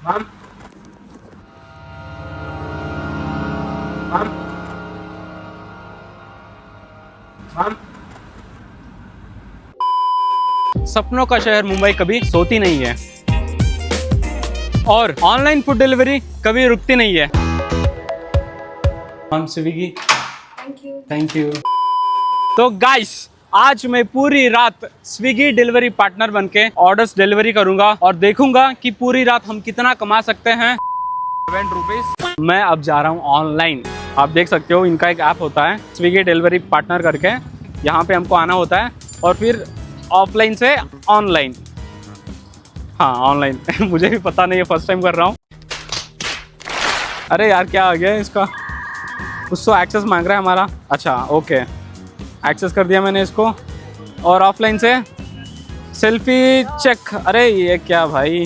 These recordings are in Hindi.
हम हम हम सपनों का शहर मुंबई कभी सोती नहीं है और ऑनलाइन फूड डिलीवरी कभी रुकती नहीं है। हम स्विगी, थैंक यू। तो गाइस, आज मैं पूरी रात स्विगी डिलीवरी पार्टनर बनके ऑर्डर्स डिलीवरी करूंगा और देखूंगा कि पूरी रात हम कितना कमा सकते हैं। 7 रुपीज। मैं अब जा रहा हूँ ऑनलाइन। आप देख सकते हो इनका एक ऐप होता है स्विगी डिलीवरी पार्टनर करके, यहाँ पे हमको आना होता है और फिर ऑफलाइन से ऑनलाइन, हाँ ऑनलाइन मुझे भी पता नहीं है, फर्स्ट टाइम कर रहा हूँ। अरे यार क्या आ गया है इसका, कुछ तो एक्सेस मांग रहा है हमारा। अच्छा ओके, एक्सेस कर दिया मैंने इसको। और ऑफलाइन से सेल्फी चेक। अरे ये क्या भाई,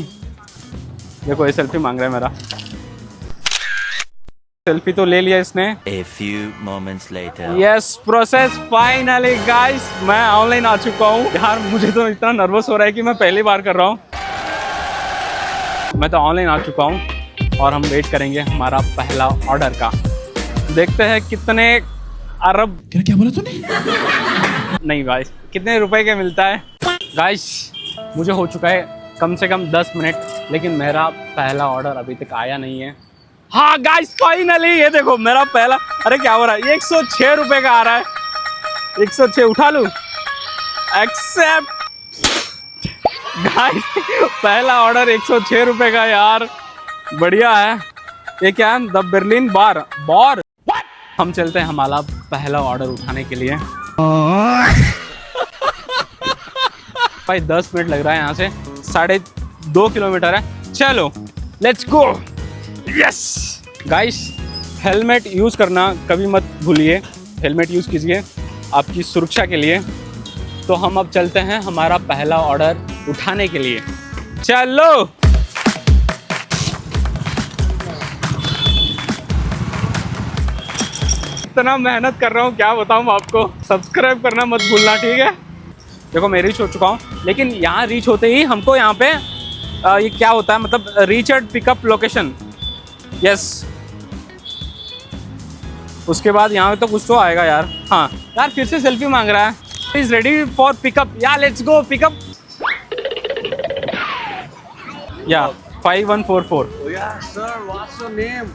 देखो ये सेल्फी मांग रहा है मेरा। सेल्फी तो ले लिया इसने। A few moments later. Yes, process finally guys, मैं ऑनलाइन आ चुका हूँ। यार मुझे तो इतना नर्वस हो रहा है कि मैं पहली बार कर रहा हूँ। मैं तो ऑनलाइन आ चुका हूँ और हम वेट करेंगे हमारा पहला ऑर्डर का। देखते हैं कितने अरब, क्या बोला तूने? नहीं गाइस, कितने रुपए के मिलता है। गाइस मुझे हो चुका है कम से कम 10 मिनट, लेकिन मेरा पहला ऑर्डर अभी तक आया नहीं है। हाँ गाइस फाइनली, ये देखो मेरा पहला। अरे क्या हो रहा है, 106 रुपए का आ रहा है। 106 उठा लूं, एक्सेप्ट। गाइस पहला ऑर्डर 106 रुपए का, यार बढ़िया है। ये क्या है, द बर्लिन बार। हम चलते हैं हमारा पहला ऑर्डर उठाने के लिए। भाई 10 मिनट लग रहा है, यहाँ से 2.5 किलोमीटर है। चलो let's go. Yes guys, helmet use करना कभी मत भूलिए, हेलमेट यूज़ कीजिए आपकी सुरक्षा के लिए। तो हम अब चलते हैं हमारा पहला ऑर्डर उठाने के लिए। चलो इतना मेहनत कर रहा हूँ, क्या बताऊँ आपको। सब्सक्राइब करना मत भूलना, ठीक है। देखो मैं रीच हो चुका हूँ, लेकिन यहाँ रीच होते ही हमको यहाँ पे ये क्या होता है, मतलब reach at pickup location. Yes, उसके बाद यहाँ तो कुछ तो आएगा यार। हाँ यार, फिर से सेल्फी मांग रहा है। इज रेडी फॉर पिकअप, या लेट्स गो पिकअप। या 5144 Yeah, sir. What's your name?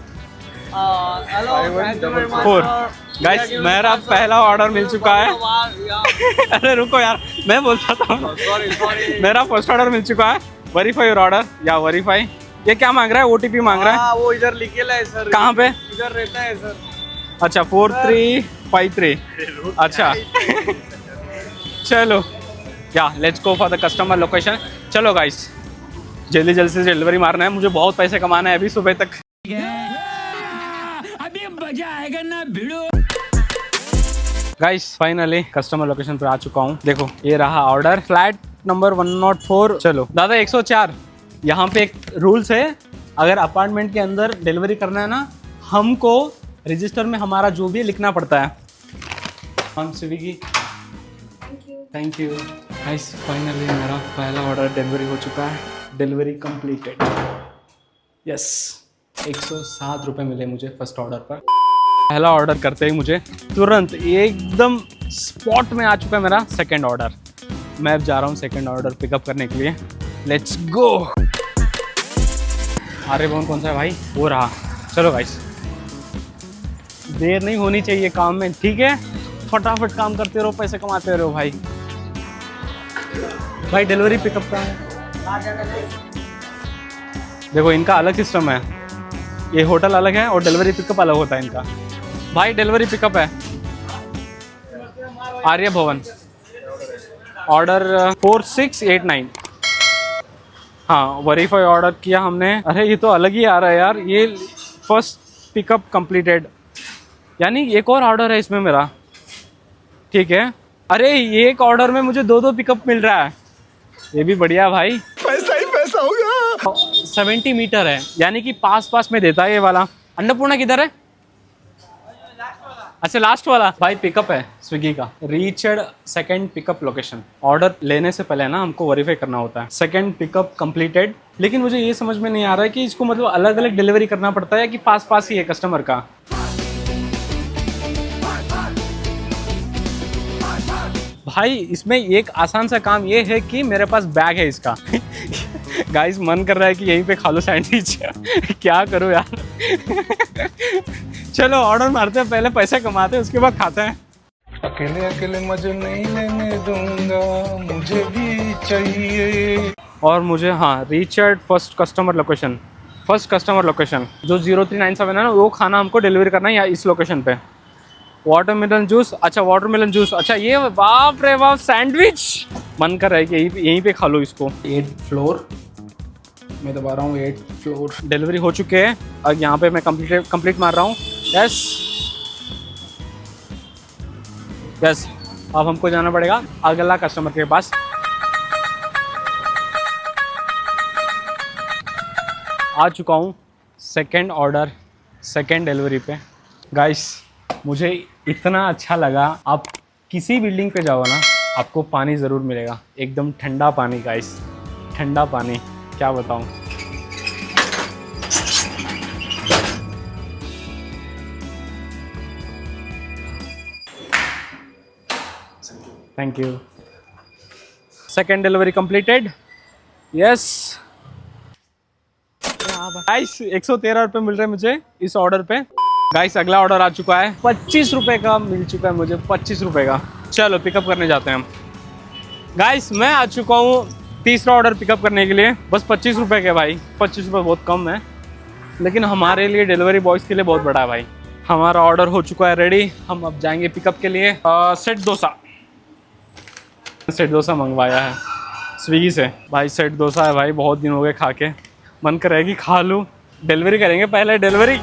Hello. Thank you very much, 4। sir. Guys मेरा पहला ऑर्डर मिल चुका है। Yeah. अरे रुको यार, मैं बोलता था। Sorry. मेरा फर्स्ट ऑर्डर मिल चुका है। वेरीफाई योर ऑर्डर, या वेरीफाई। ये क्या मांग रहा है, ओटीपी मांग रहा है। हाँ, वो इधर लिखेला है सर। कहाँ पे? इधर रहता है सर। अच्छा 4353। अच्छा चलो, या let's go for the customer location. चलो गाइस, जल्दी से डिलीवरी मारना है, मुझे बहुत पैसे कमाना है अभी सुबह तक। अभी मजा आएगा ना भिड़ो। गाइस फाइनली कस्टमर लोकेशन पे आ चुका हूँ। देखो ये रहा ऑर्डर, फ्लैट नंबर 104। चलो दादा 104। यहाँ पे एक रूल्स है, अगर अपार्टमेंट के अंदर डिलीवरी करना है ना, हमको रजिस्टर में हमारा जो भी लिखना पड़ता है। हम Swiggy, thank you. Guys finally मेरा पहला ऑर्डर डिलीवरी हो चुका है, डिलीवरी कंप्लीटेड। यस, 107 रुपये मिले मुझे फर्स्ट ऑर्डर पर। पहला ऑर्डर करते ही मुझे तुरंत एकदम स्पॉट में आ चुका है मेरा सेकंड ऑर्डर। मैं अब जा रहा हूँ सेकंड ऑर्डर पिकअप करने के लिए। Let's go. आर्य भवन कौन सा है भाई, वो रहा। चलो गाइस, देर नहीं होनी चाहिए काम में, ठीक है। फटाफट काम करते रहो, पैसे कमाते रहो भाई। भाई डिलीवरी पिकअप का है, देखो इनका अलग सिस्टम है। ये होटल अलग है और डिलीवरी पिकअप अलग होता है इनका। भाई डिलीवरी पिकअप है आर्य भवन, ऑर्डर 4689। हाँ वेरीफाई ऑर्डर किया हमने। अरे ये तो अलग ही आ रहा है यार, ये फर्स्ट पिकअप कंप्लीटेड, यानी एक और ऑर्डर है इसमें मेरा, ठीक है। अरे ये एक ऑर्डर में मुझे 2 पिकअप मिल रहा है, ये भी बढ़िया भाई। पैसा ही पैसा होगा। 70 मीटर है, यानी कि पास में देता है ये वाला। अन्नपूर्णा किधर है? अच्छा लास्ट वाला भाई पिकअप है स्विगी का, reached second pickup location. Order लेने से पहले ना हमको वेरीफाई करना होता है सेकंड पिकअप कंप्लीटेड, लेकिन मुझे ये समझ में नहीं आ रहा है कि इसको मतलब अलग अलग डिलीवरी करना पड़ता है कि पास पास ही है कस्टमर का। भाई इसमें एक आसान सा काम ये है कि मेरे पास बैग है इसका गाइस मन कर रहा है कि यहीं पे खा लो सैंडविच क्या करूँ यार चलो ऑर्डर मारते हैं, पहले पैसे कमाते हैं उसके बाद खाते हैं। अकेले अकेले मजे नहीं लेने दूंगा, मुझे भी चाहिए। और मुझे हाँ रीचर्ड फर्स्ट कस्टमर लोकेशन जो 0397 है ना, वो खाना हमको डिलीवरी करना है या इस लोकेशन पे। वाटरमेलन जूस, अच्छा वाटरमेलन जूस, अच्छा ये बाप रे बाप सैंडविच, मन कर रहा है कि यहीं पे खा लो इसको। 8th फ्लोर मैं दबा रहा हूँ, 8th फ्लोर डिलीवरी हो चुके हैं और यहाँ पे मैं कंप्लीट मार रहा हूँ। यस यस, अब हमको जाना पड़ेगा अगला कस्टमर के पास। आ चुका हूँ सेकंड ऑर्डर सेकंड डिलीवरी पे। गाइस मुझे इतना अच्छा लगा, आप किसी बिल्डिंग पे जाओ ना आपको पानी ज़रूर मिलेगा, एकदम ठंडा पानी गाइस, ठंडा पानी क्या बताऊँ। Thank you. Second delivery completed. Yes guys 113 रुपये मिल रहे हैं मुझे इस ऑर्डर पे। गाइस अगला ऑर्डर आ चुका है, 25 रुपये का मिल चुका है मुझे, 25 रुपये का। चलो पिकअप करने जाते हैं हम। गाइस मैं आ चुका हूँ तीसरा ऑर्डर पिकअप करने के लिए, बस 25 रुपये के भाई, 25 रुपये बहुत कम है लेकिन हमारे लिए डिलीवरी बॉयज़ के लिए बहुत बड़ा है भाई। हमारा ऑर्डर हो चुका है रेडी, हम अब जाएंगे पिकअप के लिए। सेट डोसा मंगवाया है स्विगी से भाई, सेट डोसा है भाई, बहुत दिन हो गए खा के, मन कर रहा है कि खा लूँ। डिलीवरी करेंगे पहले, डिलीवरी।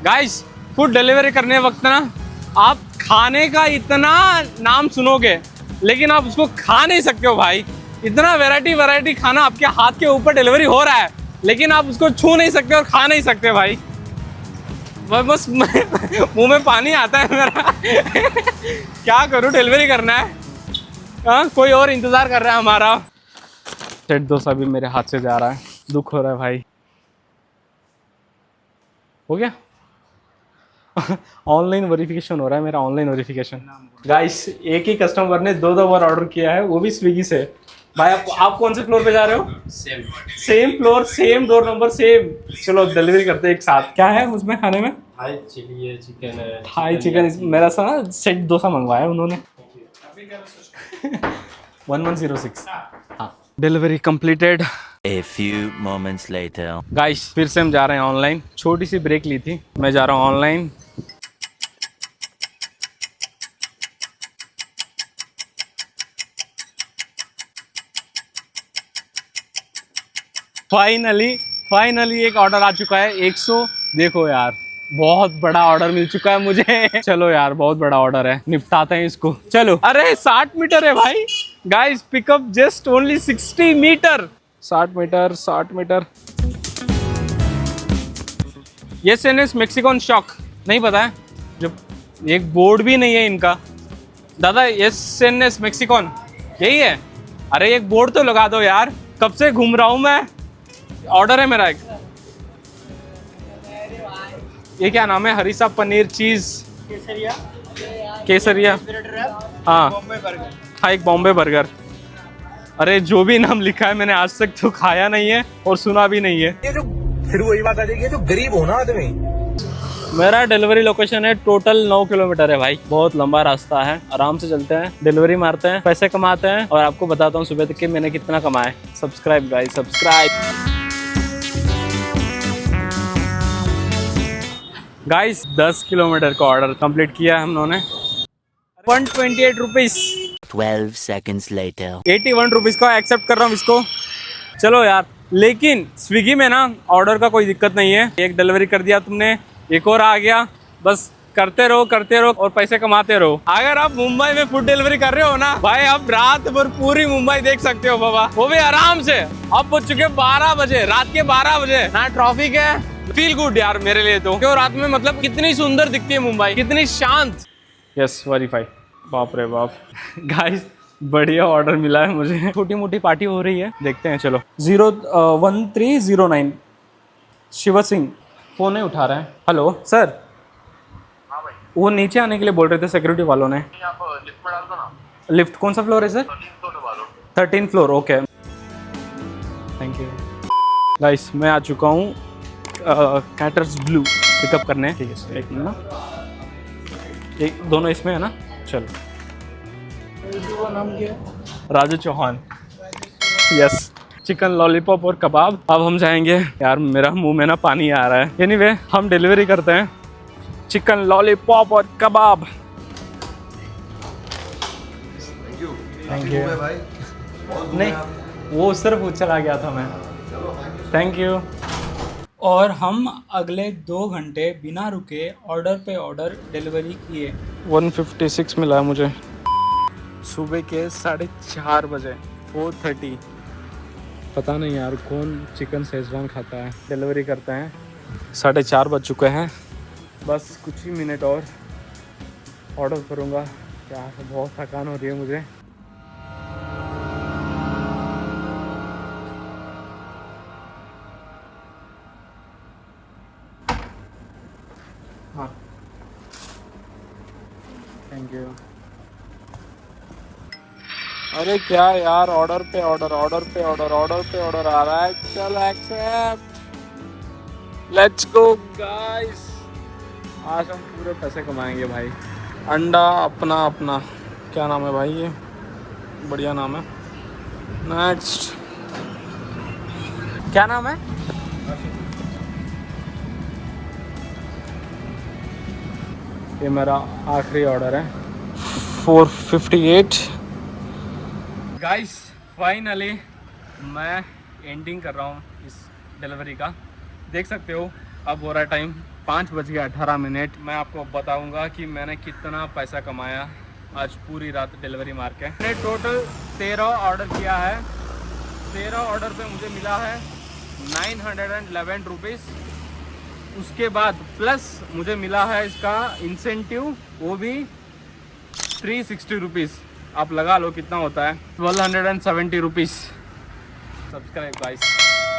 गाइस फूड डिलीवरी करने वक्त ना आप खाने का इतना नाम सुनोगे लेकिन आप उसको खा नहीं सकते हो भाई। इतना वैरायटी खाना आपके हाथ के ऊपर डिलीवरी हो रहा है लेकिन आप उसको छू नहीं सकते और खा नहीं सकते भाई। बस मुंह में पानी आता है मेरा क्या करूं, डिलीवरी करना है। हाँ कोई और इंतज़ार कर रहा है हमारा। सेट डोसा भी मेरे हाथ से जा रहा है, दुख हो रहा है भाई। हो गया ऑनलाइन वेरिफिकेशन हो रहा है मेरा, ऑनलाइन वेरिफिकेशन। गाइस एक ही कस्टमर ने 2 बार ऑर्डर किया है, वो भी स्विगी से। भाई आप कौन से फ्लोर पे जा रहे हो? Same floor, same door number, same. चलो डिलीवरी करते हैं एक साथ। क्या है उसमें खाने में? हाई चिली है, चिकन है। हाई चिकन मेरा सा सेट डोसा मंगवाया उन्होंने 1106। हाँ delivery completed. A few moments later. Guys फिर से हम जा रहे हैं ऑनलाइन, छोटी सी ब्रेक ली थी, मैं जा रहा हूँ ऑनलाइन। फाइनली एक ऑर्डर आ चुका है 100। देखो यार बहुत बड़ा ऑर्डर मिल चुका है मुझे चलो यार बहुत बड़ा ऑर्डर है, निपटाते हैं इसको। चलो अरे 60 मीटर है भाई। Guys pickup just only 60 metre, 60 metre. एस मेक्सिकन शॉक नहीं पता है, जो एक बोर्ड भी नहीं है इनका। दादा एस मेक्सिकन यही है? अरे एक बोर्ड तो लगा दो यार, कब से घूम रहा हूँ मैं। ऑर्डर है मेरा एक, ये क्या नाम है? हरीसा पनीर चीज केसरिया। हाँ हाँ एक बॉम्बे बर्गर। अरे जो भी नाम लिखा है मैंने आज तक तो खाया नहीं है और सुना भी नहीं है। ये जो फिर वही बात आ जाएगी, जो गरीब हो ना आदमी। मेरा डिलीवरी लोकेशन है टोटल 9 किलोमीटर है भाई, बहुत लंबा रास्ता है। आराम से चलते हैं, डिलीवरी मारते हैं, पैसे कमाते हैं और आपको बताता हूँ सुबह तक कि मैंने कितना कमाया। Subscribe guys, subscribe. Guys 10 kilometre का ऑर्डर कंप्लीट किया है हम लोगों ने। 128 रुपीज। 12 seconds later. 81 रुपीज का एक्सेप्ट कर रहा हूँ इसको। चलो यार, लेकिन स्विगी में ना ऑर्डर का कोई दिक्कत नहीं है। एक डिलीवरी कर दिया तुमने, एक और आ गया, बस करते रहो और पैसे कमाते रहो। अगर आप मुंबई में फूड डिलीवरी कर रहे हो ना भाई, आप रात भर पूरी मुंबई देख सकते हो बाबा, वो भी आराम से। अब हो चुके 12 बजे, रात के 12 बजे, ना ट्रैफिक है। फील गुड यार मेरे लिए तो, क्यों रात में मतलब कितनी सुंदर दिखती है मुंबई, कितनी शांत। यस वेरीफाई, बाप रे बाप गाइस, बढ़िया ऑर्डर मिला है मुझे। छोटी मोटी पार्टी हो रही है, देखते हैं चलो। 01309 शिव सिंह फोन नहीं उठा रहा है। Hello sir. हाँ भाई। वो नीचे आने के लिए बोल रहे थे सिक्योरिटी वालों ने। आप लिफ्ट में डाल दो ना। लिफ्ट कौन सा फ्लोर है sir? 13 floor. Okay thank you guys. मैं आ चुका हूँ कैटर्स ब्लू पिकअप करने। ठीक है सर, एक मिनट ना, एक दोनों इसमें है ना। चलो नाम क्या है? Raju Chauhan. Yes, chicken lollipop और कबाब। अब हम जाएंगे। यार मेरा मुंह में ना पानी आ रहा है। एनीवे हम डिलीवरी करते हैं चिकन लॉलीपॉप और कबाब। थैंक यू भाई। नहीं वो सिर्फ चला गया था मैं। Thank you. और हम अगले 2 घंटे बिना रुके ऑर्डर पे ऑर्डर डिलीवरी किए। 156 मिला है मुझे। सुबह के 4:30 बजे 4:30। पता नहीं यार कौन चिकन शेजवान खाता है। डिलीवरी करते हैं, 4:30 बज चुके हैं। बस कुछ ही मिनट और ऑर्डर करूँगा। क्या बहुत थकान हो रही है मुझे। हाँ थैंक यू। अरे क्या यार, ऑर्डर पे ऑर्डर आ रहा है। चलो एक्सेप्ट, लेट्स गो गाइस। आज हम पूरे पैसे कमाएंगे भाई। अंडा अपना क्या नाम है भाई, ये बढ़िया नाम है। नेक्स्ट क्या नाम है? ये मेरा आखिरी ऑर्डर है 458। गाइस फाइनली मैं एंडिंग कर रहा हूँ इस डिलीवरी का। देख सकते हो अब हो रहा है टाइम 5:18। मैं आपको बताऊंगा कि मैंने कितना पैसा कमाया आज पूरी रात डिलीवरी मार के। मैंने टोटल 13 ऑर्डर किया है। 13 ऑर्डर पे मुझे मिला है 911 रुपीज़। उसके बाद प्लस मुझे मिला है इसका इंसेंटिव, वो भी 360 रुपीज़। आप लगा लो कितना होता है, 1270 रुपीज़। Subscribe guys.